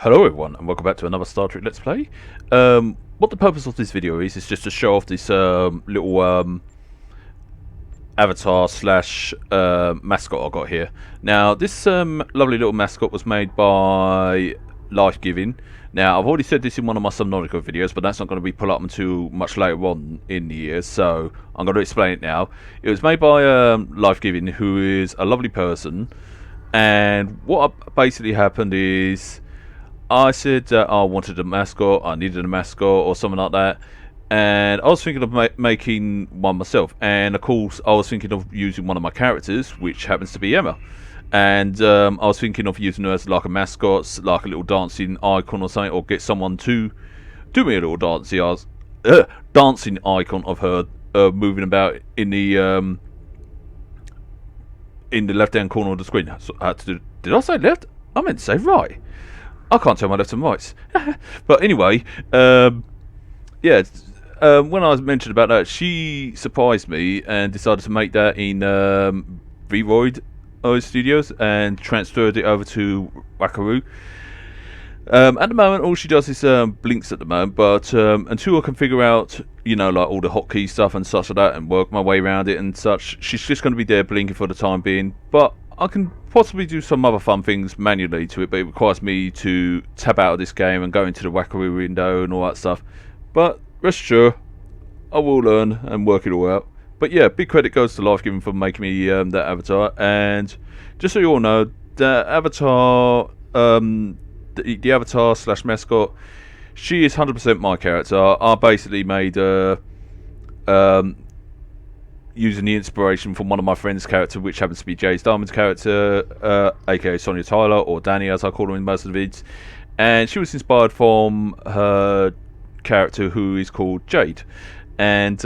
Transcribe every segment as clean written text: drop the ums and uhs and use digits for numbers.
Hello everyone and welcome back to another Star Trek Let's Play. What the purpose of this video is just to show off this little avatar slash mascot I got here. Now this lovely little mascot was made by Lifegiving. Now I've already said this in one of my Subnautica videos, but that's not going to be put up until much later on in the year, so I'm going to explain it now. It was made by Lifegiving, who is a lovely person, and what basically happened is I said that I wanted a mascot, I needed a mascot or something like that, and I was thinking of making one myself, and of course I was thinking of using one of my characters, which happens to be Emma, and I was thinking of using her as like a mascot, like a little dancing icon or something, or get someone to do me a little dancing icon of her moving about in the left hand corner of the screen. So I had to do, did I say left? I meant to say right. I can't tell my left and rights. But anyway, when I mentioned about that, she surprised me and decided to make that in Vroid Studios and transferred it over to Wackaroo. At the moment, all she does is blinks at the moment, but until I can figure out, you know, like all the hotkey stuff and such like that and work my way around it and such, she's just going to be there blinking for the time being. But I can possibly do some other fun things manually to it, but it requires me to tab out of this game and go into the Wackaroo window and all that stuff. But rest assured, I will learn and work it all out. But yeah, big credit goes to Lifegiving for making me that avatar. And just so you all know, the avatar, the avatar slash mascot, she is 100% my character. I basically made using the inspiration from one of my friend's character, which happens to be Jay's Diamond's character, aka Sonia Tyler, or Danny as I call her in most of the vids. And she was inspired from her character, who is called Jade. And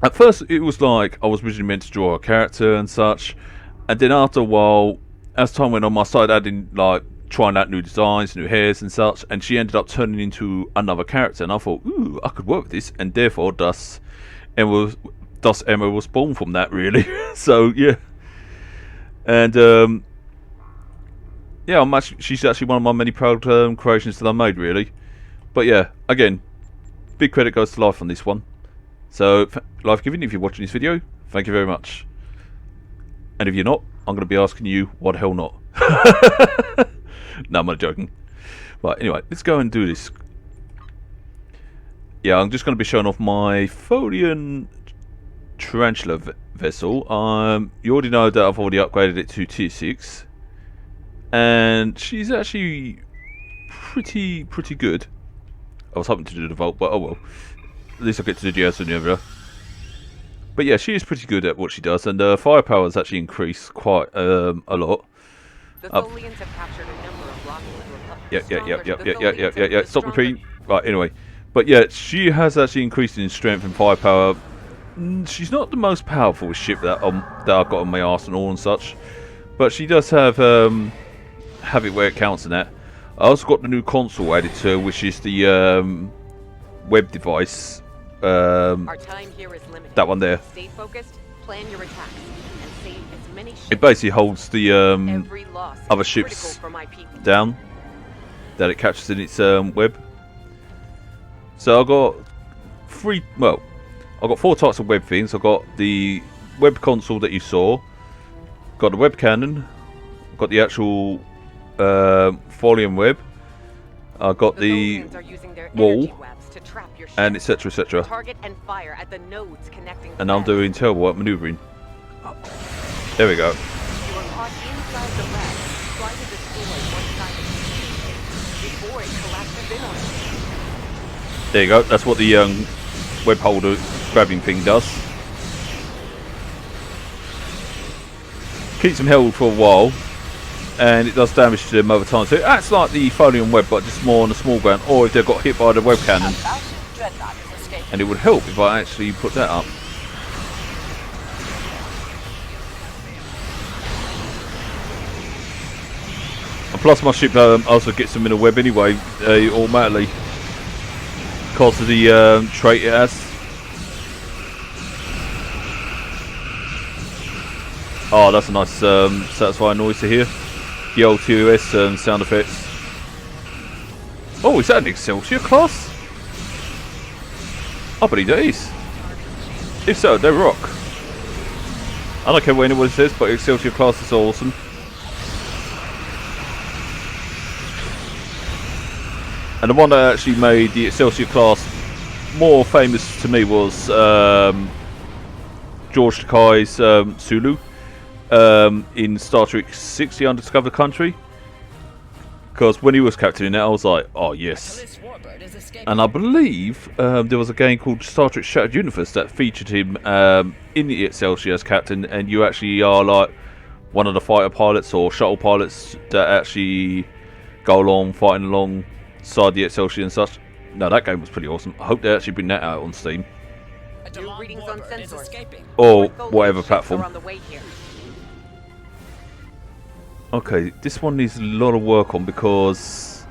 at first it was like I was originally meant to draw a character and such, and then after a while, as time went on, I started adding, like, trying out new designs, new hairs and such, and she ended up turning into another character, and I thought, ooh, I could work with this, and therefore thus Emma was born from that, really. So yeah, and yeah, she's actually one of my many proud creations that I made, really. But yeah, again, big credit goes to Life on this one. So Lifegiving, if you're watching this video, thank you very much. And if you're not, I'm going to be asking you, what the hell not? No, I'm not joking. Right, anyway, let's go and do this. Yeah, I'm just going to be showing off my Folian Tarantula vessel. You already know that I've already upgraded it to tier 6. And she's actually pretty good. I was hoping to do the vault, but oh well. At least I get to do the Jazz and Nebula. But yeah, she is pretty good at what she does, and firepower has actually increased quite a lot. The Tholians have captured a number of rockets. Yeah. Stop repeating. Right, anyway. But yeah, she has actually increased in strength and firepower. She's not the most powerful ship that I've got on my arsenal and such, but she does have it where it counts in that. I also got the new console added to her, which is the web device. Our time here is limited. That one there. Stay focused, plan your attacks, and save as many ships. It basically holds the other ships down that it catches in its web. So I've got I've got 4 types of web things. I've got the web console that you saw, got the web cannon, got the actual Folian web, I've got the wall, and etc. Target and fire at the nodes connecting. And I'm doing turbo maneuvering. There we go. You are caught inside the lab. Try to destroy one side of the before it collapses in on you. There you go. That's what the web holder grabbing thing does. Keeps them held for a while, and it does damage to them over time. So it acts like the Folian web, but just more on the small ground, or if they've got hit by the web cannon. And it would help if I actually put that up. And plus my ship also gets them in a web anyway, automatically. Because of the trait it has. Oh, that's a nice satisfying noise to hear. the old TOS sound effects. Oh, is that an Excelsior class? I believe that is. If so, they rock. I don't care what anyone says, but Excelsior class is awesome. And the one that actually made the Excelsior class more famous to me was George Takei's Sulu in Star Trek 6: The Undiscovered Country. Because when he was captaining that, I was like, oh yes. And I believe there was a game called Star Trek Shattered Universe that featured him in the Excelsior as captain, and you actually are like one of the fighter pilots or shuttle pilots that actually go along fighting alongside the Excelsior and such. No, that game was pretty awesome. I hope they actually bring that out on Steam. New readings on sensors. Or whatever platform. On the way here. Okay, this one needs a lot of work on because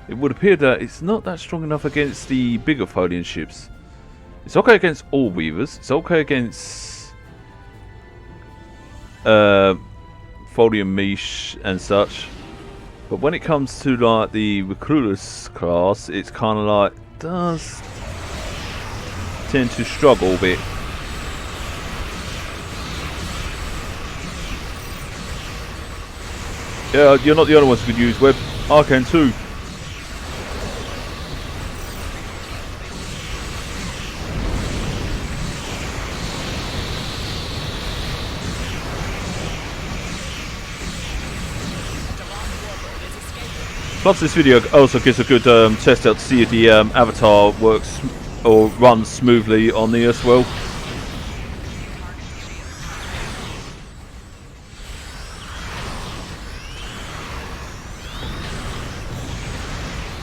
it would appear that it's not that strong enough against the bigger Folian ships. It's okay against all Weavers. It's okay against Folian Mish and such. But when it comes to like the Recruiters class, it's kind of like does tend to struggle a bit. Yeah, you're not the only ones who could use web. I can too. Plus, this video also gives a good test out to see if the avatar works or runs smoothly on the as well.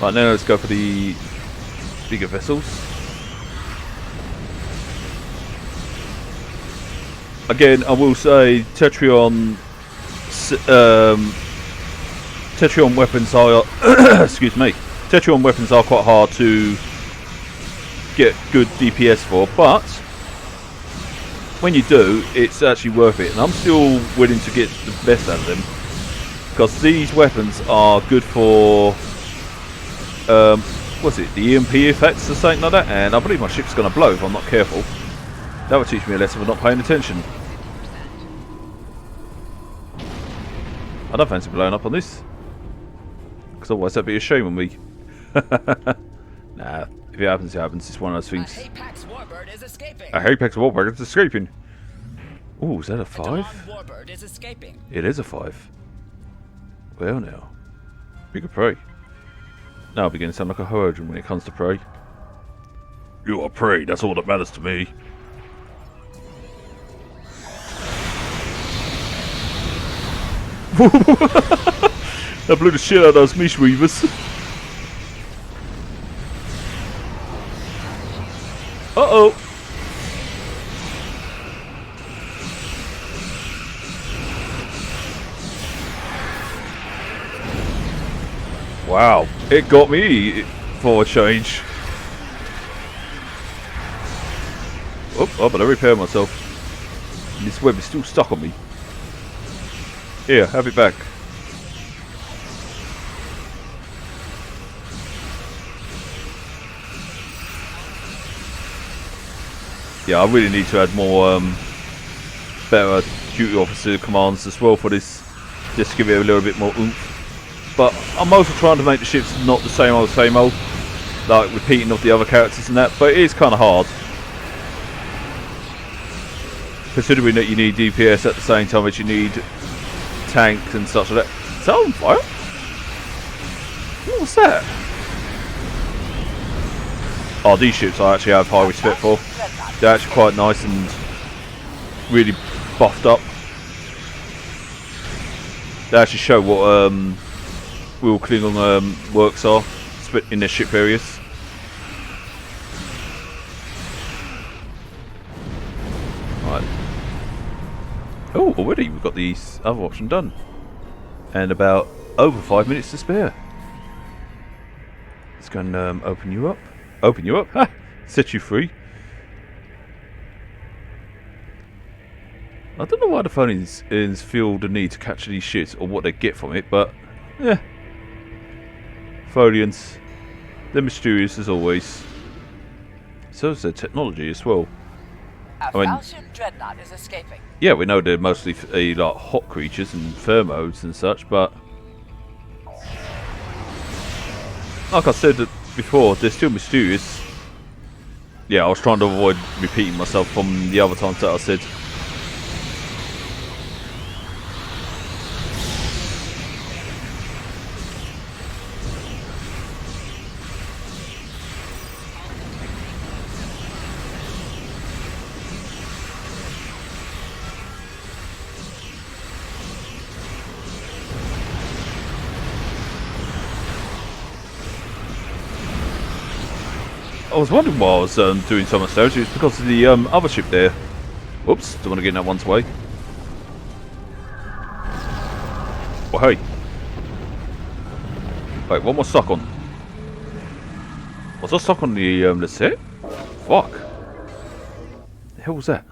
Right, now let's go for the bigger vessels. Again, I will say Tetrion weapons are excuse me. Tetrion weapons are quite hard to get good DPS for, but when you do, it's actually worth it. And I'm still willing to get the best out of them because these weapons are good for what's it, the EMP effects or something like that, and I believe my ship's going to blow if I'm not careful. That would teach me a lesson for not paying attention. I don't fancy blowing up on this, because otherwise that'd be a shame on me. Nah, if it happens, it happens. It's one of those things. A Hapax Warbird is escaping. A Hapax Warbird is escaping. Ooh, is that a 5? Warbird is escaping. It is a 5. Well now, bigger prey. Now I begin to sound like a Horodrin when it comes to prey. You are prey, that's all that matters to me. That blew the shit out of those Mish Weavers. Uh-oh. Wow, it got me for a change. Oh, I better repair myself. This web is still stuck on me. Here, have it back. Yeah, I really need to add more better duty officer commands as well for this, just to give it a little bit more oomph. But I'm also trying to make the ships not the same old, like repeating of the other characters and that, but it is kind of hard. Considering that you need DPS at the same time as you need tanks and such like that. Is that on fire? What was that? Oh, these ships I actually have high respect for. They're actually quite nice and really buffed up. They actually show what real Klingon works are split in their ship areas. Right. Oh, already we've got the other option done. And about over 5 minutes to spare. Let's go and open you up. Open you up? Ha! Set you free. I don't know why the Folians feel the need to capture these ships or what they get from it, but yeah. Folians, they're mysterious as always. So is their technology as well. A I mean, Falchion dreadnought is escaping. yeah, we know they're mostly like hot creatures and thermodes and such, but like I said before, they're still mysterious. Yeah, I was trying to avoid repeating myself from the other times that I said. I was wondering why I was doing so much damage. It's because of the other ship there. Whoops, don't want to get in that one's way. Well, hey. Wait, what am I stuck on? Was I stuck on the set? Fuck. The hell was that?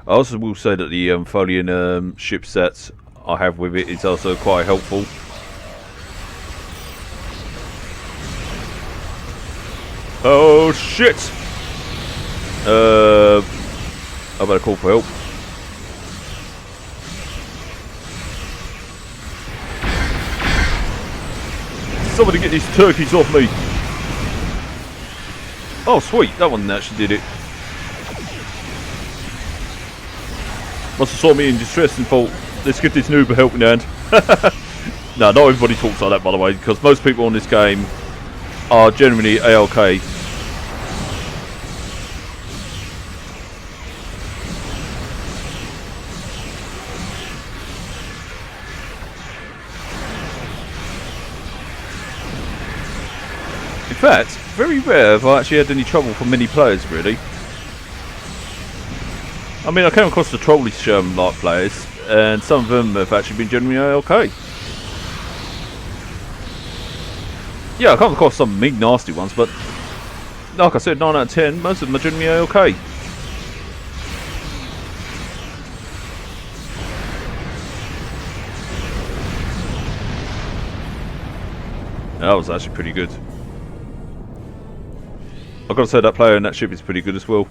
I also will say that the Folian ship sets I have with it is also quite helpful. Oh shit! I better call for help. Somebody get these turkeys off me! Oh sweet, that one actually did it. Must have saw me in distress and thought, let's give this noob a helping hand. No, not everybody talks like that, by the way, because most people on this game are generally ALK. In fact, very rare have I actually had any trouble from many players, really. I mean, I came across the trollish like players, and some of them have actually been generally ALK. Yeah, I come across some big nasty ones, but like I said, 9 out of 10, most of them are generally ALK. That was actually pretty good. I've got to say that player in that ship is pretty good as well.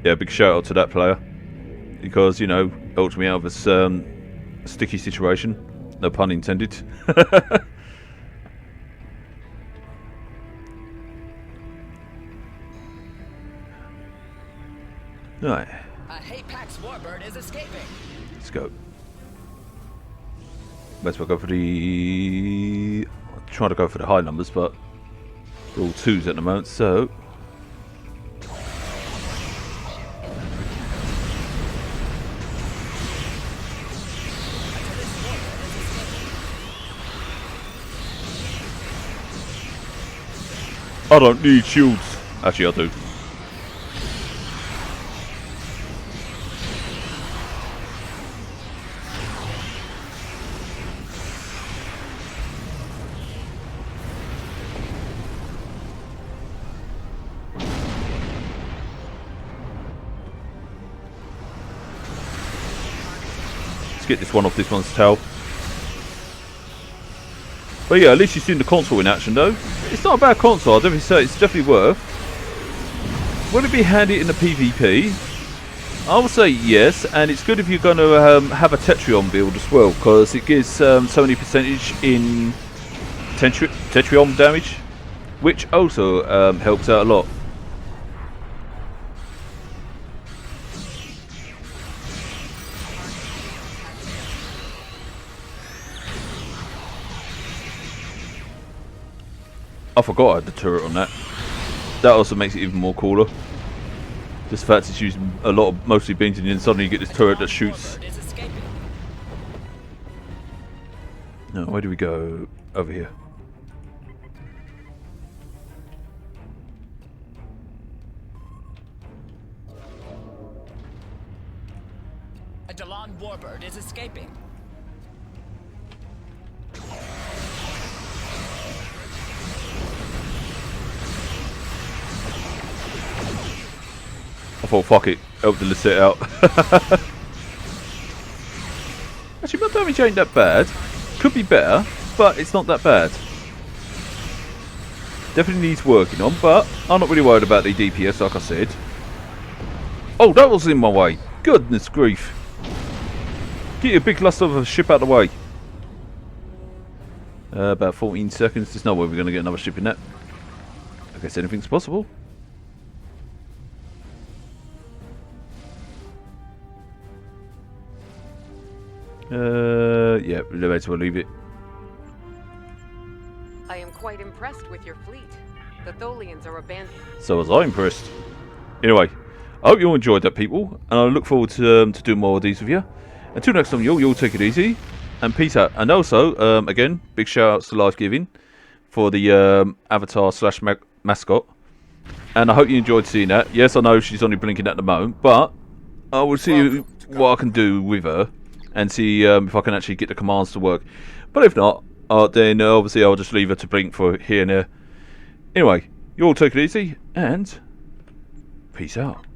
Yeah, big shout out to that player. Because, you know, helped me out of this sticky situation. No pun intended. Right. A Hapax warbird is escaping. Let's go. Best well go for the... I'm trying to go for the high numbers, but they're all 2s at the moment, so... I don't need shields. Actually, I do. Let's get this one off this one's tail. But yeah, at least you've seen the console in action though. It's not a bad console, I'd definitely say it's definitely worth. Would it be handy in the PvP? I would say yes, and it's good if you're going to have a Tetrion build as well, because it gives so many percentage in Tetrion damage, which also helps out a lot. I forgot I had the turret on that. That also makes it even more cooler. Just the fact it's using a lot of mostly beams and then suddenly you get this turret that shoots. No, where do we go? Over here. A Delon warbird is escaping. thought, fuck it, help the list it out. Actually, my damage ain't that bad. Could be better, but it's not that bad. Definitely needs working on, but I'm not really worried about the DPS, like I said. Oh, that was in my way. Goodness grief. Get your big lust of a ship out of the way. About 14 seconds. There's no way we're going to get another ship in that. I guess anything's possible. Yeah, we might as well leave it. I am quite impressed with your fleet. The Tholians are abandoned. So was I impressed. Anyway, I hope you all enjoyed that, people, and I look forward to doing more of these with you. Until next time, you'll take it easy, and peace out. And also, again, big shout outs to Lifegiving for the avatar slash mascot. And I hope you enjoyed seeing that. Yes, I know she's only blinking at the moment, but I will see what I can do with her and see if I can actually get the commands to work. But if not, then obviously I'll just leave her to blink for here and there. Anyway, you all take it easy, and peace out.